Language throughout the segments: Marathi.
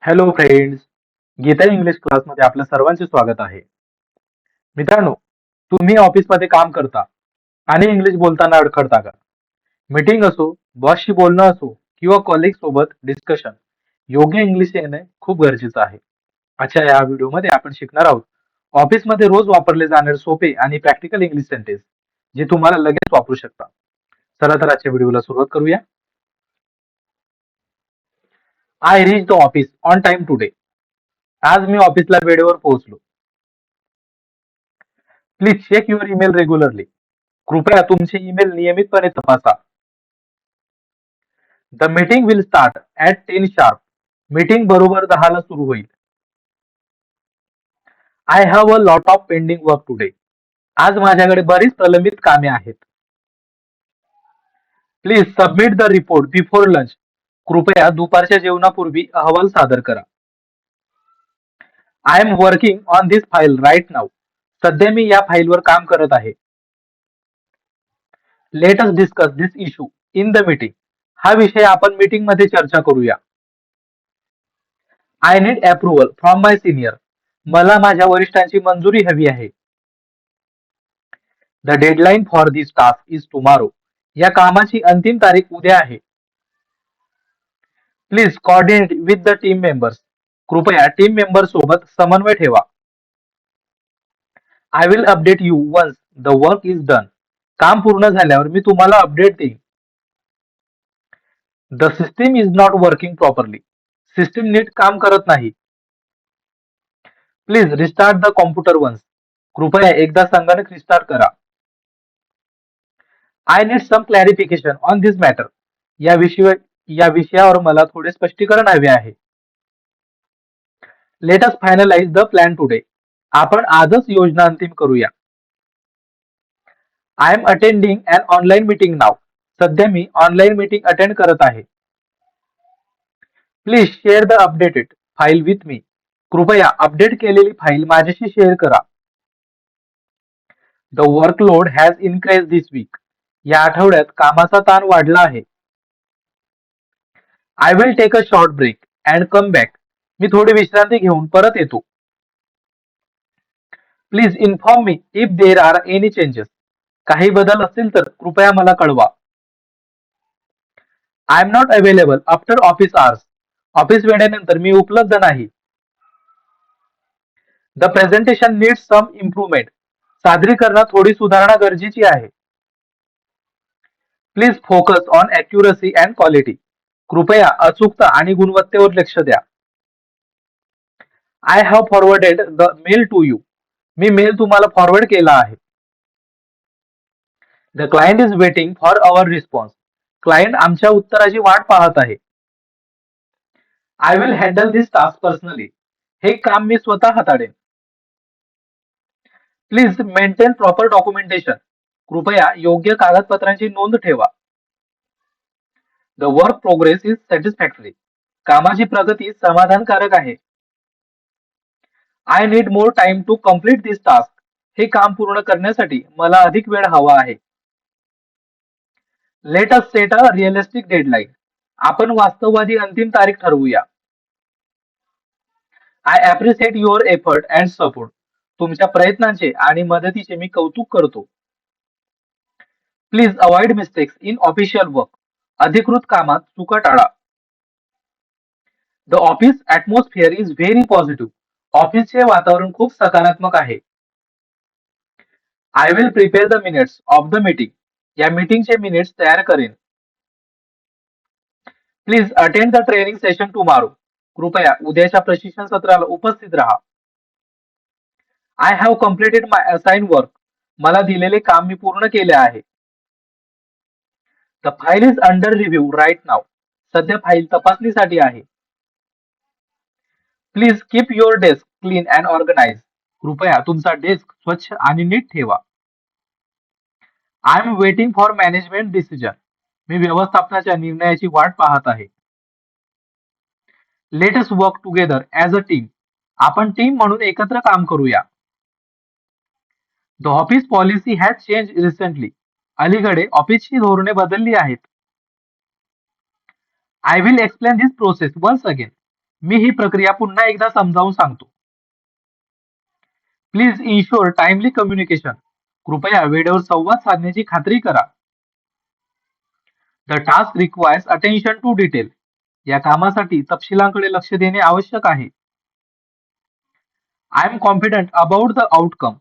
हॅलो फ्रेंड्स, गीता इंग्लिश क्लासमध्ये आपल्या सर्वांचे स्वागत आहे. मित्रांनो, तुम्ही ऑफिसमध्ये काम करता आणि इंग्लिश बोलताना अडखळता का? मीटिंग असो, बॉसशी बोलणं असो किंवा कॉलिग सोबत डिस्कशन, योग्य इंग्लिश येणे खूप गरजेचं आहे. आजच्या या व्हिडिओमध्ये आपण शिकणार आहोत ऑफिसमध्ये रोज वापरले जाणारे सोपे आणि प्रॅक्टिकल इंग्लिश सेंटेन्स जे तुम्हाला लगेच वापरू शकता. चला तर आजच्या व्हिडिओला सुरुवात करूया. I reach the office on time today. आज मी ऑफिसला वेळेवर पोहोचलो. Please check your email regularly. कृपया तुमचे ईमेल नियमितपणे तपासा. The meeting will start at 10 sharp. Meeting बरोबर 10 ला सुरू होईल. I have a lot of pending work today. आज माझ्याकडे बरीच प्रलंबित कामे आहेत. Please submit the report before lunch. कृपया दुपारच्या जेवणापूर्वी अहवाल सादर करा. I am working on this file right now. सध्या मी या फाईलवर काम करत आहे. Let us discuss this issue in the meeting. हा विषय आपण मीटिंग मध्ये चर्चा करूया. I need approval from my senior. मला माझ्या वरिष्ठांची मंजुरी हवी आहे. The deadline for this task is tomorrow. या कामाची अंतिम तारीख उद्या आहे. Please coordinate with the team members. कृपया टीम मेंबर सोबत समन्वय ठेवा. I will update you once the work is done. काम पूर्ण झाल्यावर मी तुम्हाला अपडेट देईन. The system is not working properly. System नीट काम करत नाही. Please restart the computer once. कृपया एकदा संगणक रिस्टार्ट करा. I need some clarification on this matter. या विषयावर मला थोडे स्पष्टीकरण हवे आहे. Let us finalise the plan today. आपण आजच योजना अंतिम करूया. I am attending an online meeting now. सध्या मी ऑनलाईन मीटिंग अटेंड करत आहे. Please share the updated file with me. कृपया अपडेट केलेली फाईल माझ्याशी शेअर करा. The workload has increase this week. या आठवड्यात कामाचा ताण वाढला आहे. I will take a short break and come back. मी थोडी विश्रांती घेऊन परत येतो. Please inform me if there are any changes. काही बदल असतील तर कृपया मला कळवा. I am not available after office hours. Office वेळेनंतर मी उपलब्ध नाही. The presentation needs some improvement. सादरीकरणात थोडी सुधारणा गरजेची आहे. Please focus on accuracy and quality. कृपया अचूकता आणि गुणवत्तेवर लक्ष द्या. I have forwarded the mail to you. मी मेल तुम्हाला फॉरवर्ड केला आहे. The client is waiting for our response. Client आमच्या उत्तराची वाट पाहत आहे. I will handle this task personally. हे काम मी स्वतः हाताळेन. Please maintain proper documentation. कृपया योग्य कागदपत्रांची नोंद ठेवा. The work progress is satisfactory. कामाची प्रगती समाधानकारक आहे. I need more time to complete this task. हे काम पूर्ण करण्यासाठी मला अधिक वेळ हवा आहे. Let us set a realistic deadline. आपण वास्तववादी अंतिम तारीख ठरवूया. I appreciate your effort and support. तुमच्या प्रयत्नांचे आणि मदतीचे मी कौतुक करतो. Please avoid mistakes in official work. अधिकृत कामात चुका टाळा. The office atmosphere is very positive. ऑफिसचे वातावरण खूप सकारात्मक आहे. I will prepare the minutes of the meeting. या मीटिंगचे मिनिट्स तयार करेन. Please attend the training session tomorrow. कृपया उद्याच्या प्रशिक्षण सत्राला उपस्थित राहा. I have completed my assign work. मला दिलेले काम मी पूर्ण केले आहे. The file is under review right now. सध्या फाईल तपासणीसाठी आहे. Please keep your desk clean and organise. कृपया तुमचा डेस्क स्वच्छ आणि नीट ठेवा. I am waiting for management decision. मी व्यवस्थापनाच्या निर्णयाची वाट पाहत आहे. Let us work together as a team. आपण टीम म्हणून एकत्र काम करूया. The office policy has change recently. अलीकडे ऑफिसची धोरणे बदलली आहेत. I will explain this process once again. मी ही प्रक्रिया पुन्हा एकदा समजावून सांगतो. Please ensure timely communication. कृपया वेळेवर संवाद साधण्याची खात्री करा. The task requires attention to detail. या कामासाठी तपशिलांकडे लक्ष देणे आवश्यक आहे. I am confident about the outcome.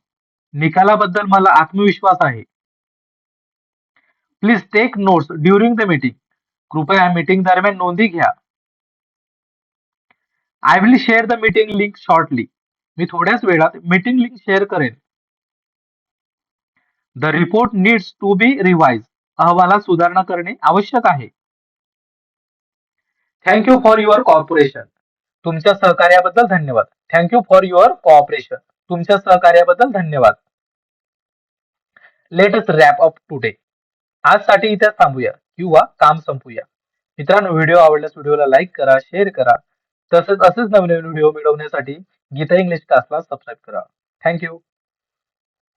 निकालाबद्दल मला आत्मविश्वास आहे. Please take notes during the meeting. कृपया मीटिंग दरम्यान नोंदी घ्या. I will share the meeting link shortly. मी थोड्याच वेळात मीटिंग लिंक शेअर करेन. The report needs to be revise. अहवालात सुधारणा करणे आवश्यक आहे. Thank you for your corporation. तुमच्या सहकार्याबद्दल धन्यवाद. Thank you for your cooperation. तुमच्या सहकार्याबद्दल धन्यवाद. Let us wrap up today. आजसाठी इथे थांबूया किंवा काम संपूया. मित्रांनो, व्हिडिओ आवडल्यास व्हिडिओला लाईक करा, शेअर करा. तसंच असेच नवीन नवीन व्हिडिओ मिळवण्यासाठी गीता इंग्लिश क्लासला सबस्क्राईब करा. थँक्यू.